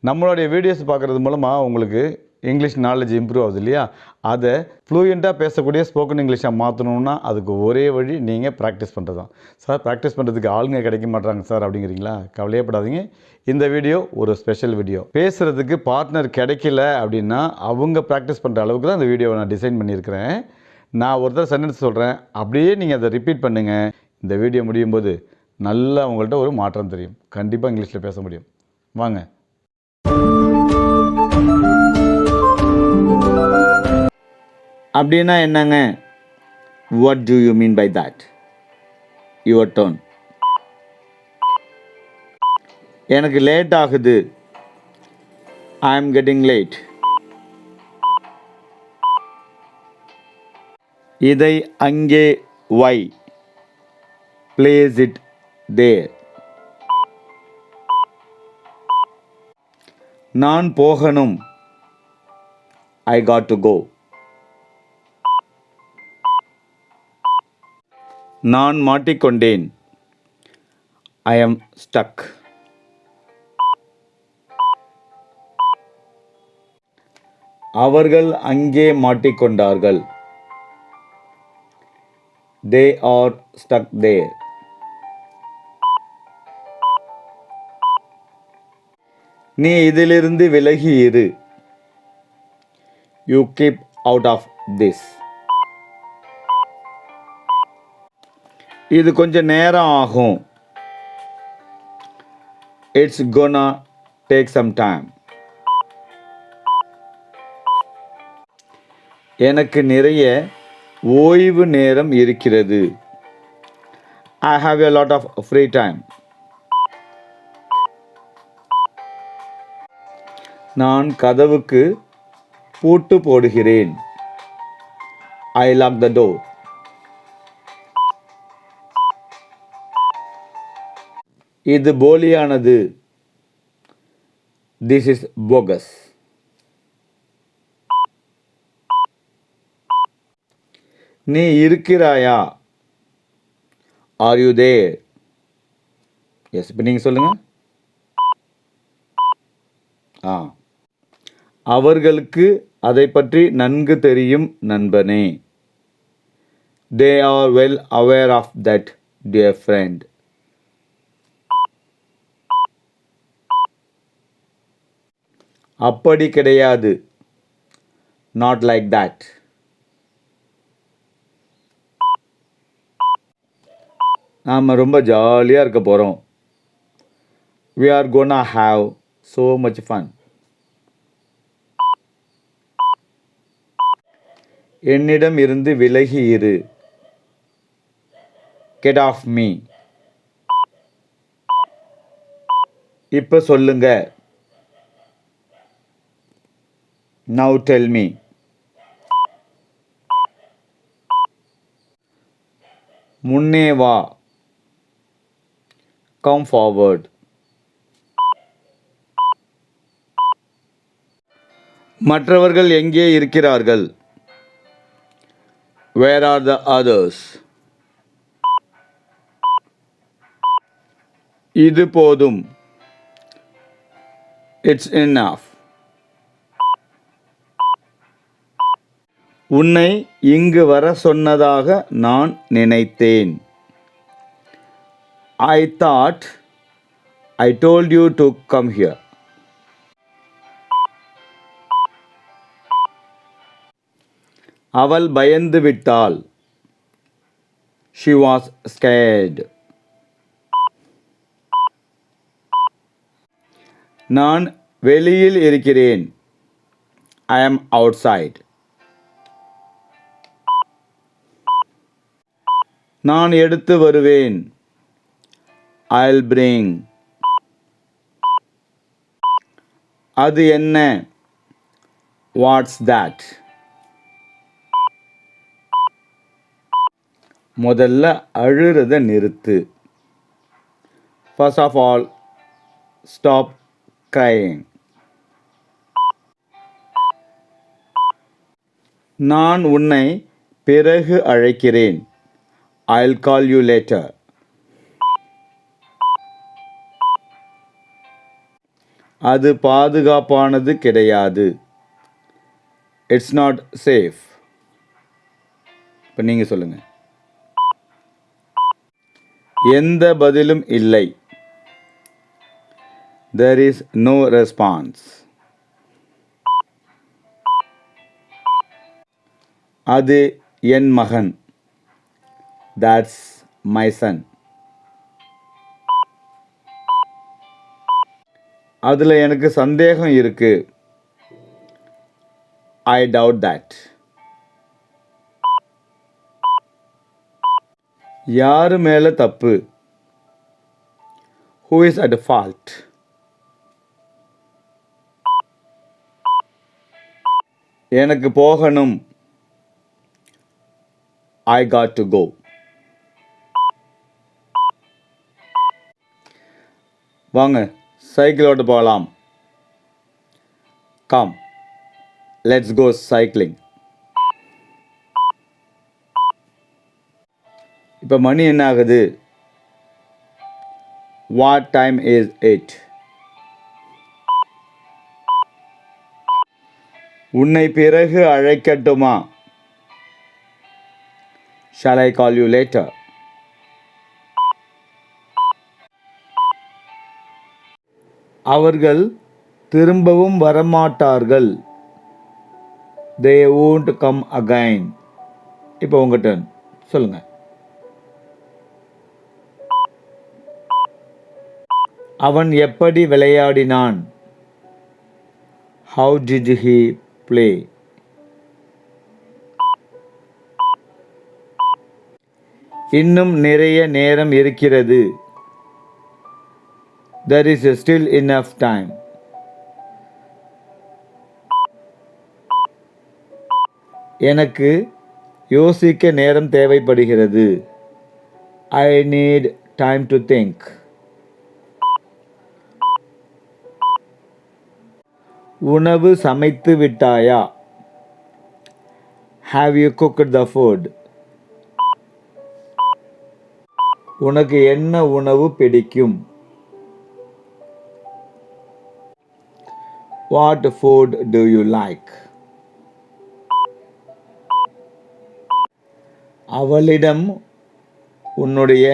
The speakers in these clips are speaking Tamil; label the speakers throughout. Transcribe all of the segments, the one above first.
Speaker 1: நம்மளுடைய வீடியோஸ் பார்க்குறது மூலமாக உங்களுக்கு இங்கிலீஷ் நாலேஜ் இம்ப்ரூவ் ஆகுது இல்லையா? அதை ஃப்ளூயண்ட்டாக பேசக்கூடிய ஸ்போக்கன் இங்கிலீஷாக மாற்றணுன்னா அதுக்கு ஒரே வழி நீங்கள் ப்ராக்டிஸ் பண்ணுறது தான். சார் ப்ராக்டிஸ் பண்ணுறதுக்கு ஆளுங்க கிடைக்க மாட்டாங்க சார் அப்படிங்கிறீங்களா? கவலையப்படாதீங்க. இந்த வீடியோ ஒரு ஸ்பெஷல் வீடியோ. பேசுகிறதுக்கு பார்ட்னர் கிடைக்கல அப்படின்னா அவங்க ப்ராக்டிஸ் பண்ணுற அளவுக்கு தான் இந்த வீடியோவை நான் டிசைன் பண்ணியிருக்கிறேன். நான் ஒருத்தர் சென்டென்ஸ் சொல்கிறேன், அப்படியே நீங்கள் அதை ரிப்பீட் பண்ணுங்கள். இந்த வீடியோ முடியும் போது நல்லா உங்கள்கிட்ட ஒரு மாற்றம் தெரியும். கண்டிப்பாக இங்கிலீஷில் பேச முடியும். வாங்க.
Speaker 2: அப்படின்னா என்னங்க? What do you mean by that? Your turn. எனக்கு லேட் ஆகுது. I am getting late. இதை அங்கே வை. Place it there. நான் போகணும். I got to go. நான் மாட்டிக்கொண்டேன். I am stuck. அவர்கள் அங்கே மாட்டிக்கொண்டார்கள். They are stuck there. நீ இதிலிருந்து விலகி இரு. You keep out of this. இது கொஞ்ச நேரம் ஆகும். It's gonna take some time. எனக்கு நிறைய ஓய்வு நேரம் இருக்கிறது. I have a lot of free time. நான் கதவுக்கு பூட்டு போடுகிறேன். I lock the door. இது போலியானது. This is bogus. நீ இருக்கிறாயா? Are you there? எஸ், இப்போ நீங்கள் சொல்லுங்கள். அவர்களுக்கு அதை பற்றி நன்கு தெரியும் நண்பனே. They are well aware of that, dear friend. அப்படி கிடையாது. Not like that. நாம் ரொம்ப ஜாலியாக இருக்க போகிறோம். We are gonna have so much fun. என்னிடம் இருந்து விலகி இரு. Get off me. இப்போ சொல்லுங்க. Now tell me. முன்னே வா. Come forward. மற்றவர்கள் எங்கே இருக்கிறார்கள்? Where are the others? இது போதும். It's enough. உன்னை இங்கு வர சொன்னதாக நான் நினைத்தேன். I thought I told you to come here. அவள் பயந்து விட்டாள். She was scared. நான் வெளியில் இருக்கிறேன். I am outside. நான் எடுத்து வருவேன். I'll bring. அது என்ன? What's that? முதல்ல அழுறத நிறுத்து. First of all, stop crying. நான் உன்னை பிறகு அழைக்கிறேன். I'll call you later. அது பாதுகாப்பானது கிடையாது. It's not safe. இப்போ நீங்கள் சொல்லுங்கள். எந்த பதிலும் இல்லை. There is no response. அது என் மகன். That's my son. அதில் எனக்கு சந்தேகம் இருக்கு. I doubt that. யாரு மேலே தப்பு? Who is at fault? எனக்கு போகணும். I got to go. வாங்க சைக்கிளோட போகலாம். Come, let's go cycling. இப்போ மணி என்ன ஆகுது? What time is it? உன்னை பிறகு அழைக்கட்டுமா? Shall I call you later? அவர்கள் திரும்பவும் வரமாட்டார்கள். They won't come again. இப்போ உங்க turn. சொல்லுங்க. அவன் எப்படி விளையாடினான்? How did he play? இன்னும் நிறைய நேரம் இருக்கிறது. There is still enough time. எனக்கு யோசிக்க நேரம் தேவைப்படுகிறது. I need time to think. உணவு சமைத்து விட்டாயா? Have you cooked the food? உனக்கு என்ன உணவு பிடிக்கும்? What food do you like? அவளிடம் உன்னுடைய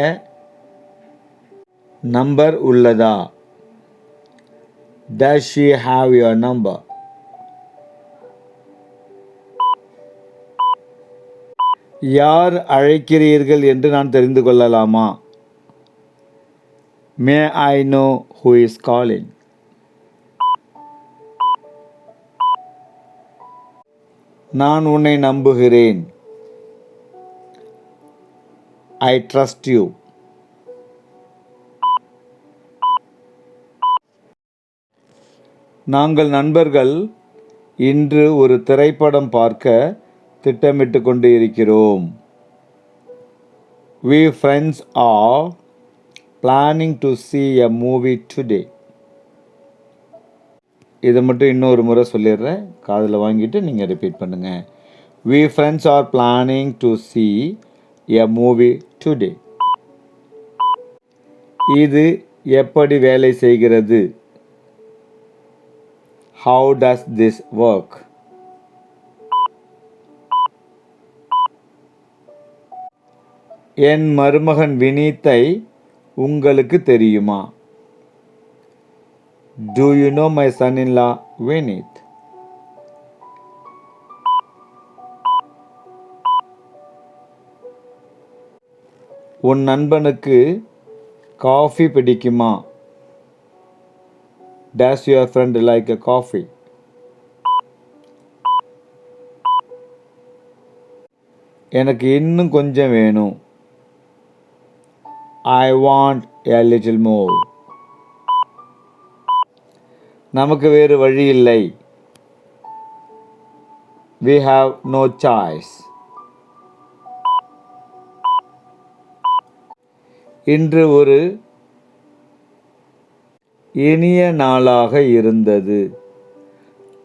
Speaker 2: நம்பர் உள்ளதா? Does she have your number? யார் அழைக்கிறீர்கள் என்று நான் தெரிந்து கொள்ளலாமா? May I know who is calling? நான் உன்னை நம்புகிறேன். I trust you. நாங்கள் நண்பர்கள் இன்று ஒரு திரைப்படம் பார்க்க திட்டமிட்டு கொண்டு இருக்கிறோம். We friends are planning to see a movie today. இதை மட்டும் இன்னொரு முறை சொல்லிடுறேன், காதில் வாங்கிட்டு நீங்கள் ரிப்பீட் பண்ணுங்கள். We friends are planning to see a movie today. இது எப்படி வேலை செய்கிறது? How does this work? என் மருமகன் வினீத்தை உங்களுக்கு தெரியுமா? Do you know my son-in-law Vineet? உன் நண்பனுக்கு காஃபி பிடிக்குமா? Does your friend like a coffee? எனக்கு இன்னும் கொஞ்சம் வேணும். I want a little more. நமக்கு வேறு வழி இல்லை. We have no choice. இன்று ஒரு இனிய நாளாக இருந்தது.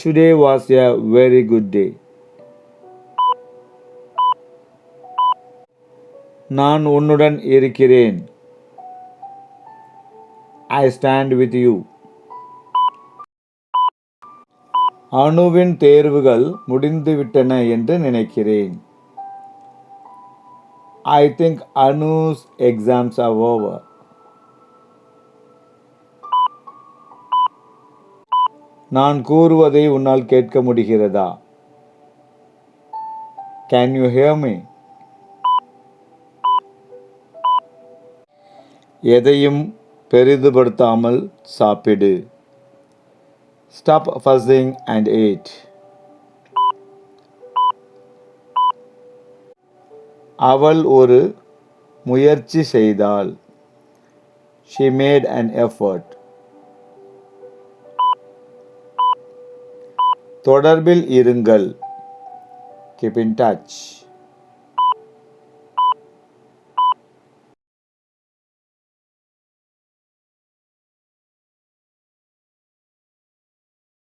Speaker 2: Today was a very good day. நான் உன்னுடன் இருக்கிறேன். I stand with you. அணுவின் தேர்வுகள் முடிந்துவிட்டன என்று நினைக்கிறேன். I think Anu's exams are over. நான் கூறுவதை உன்னால் கேட்க முடிகிறதா? Can you hear me? எதையும் பெரிதுபடுத்தாமல் சாப்பிடு. Stop fussing and eat. அவள் ஒரு முயற்சி செய்தாள். She made an effort. தொடர்பில் இருங்கள். Keep in touch.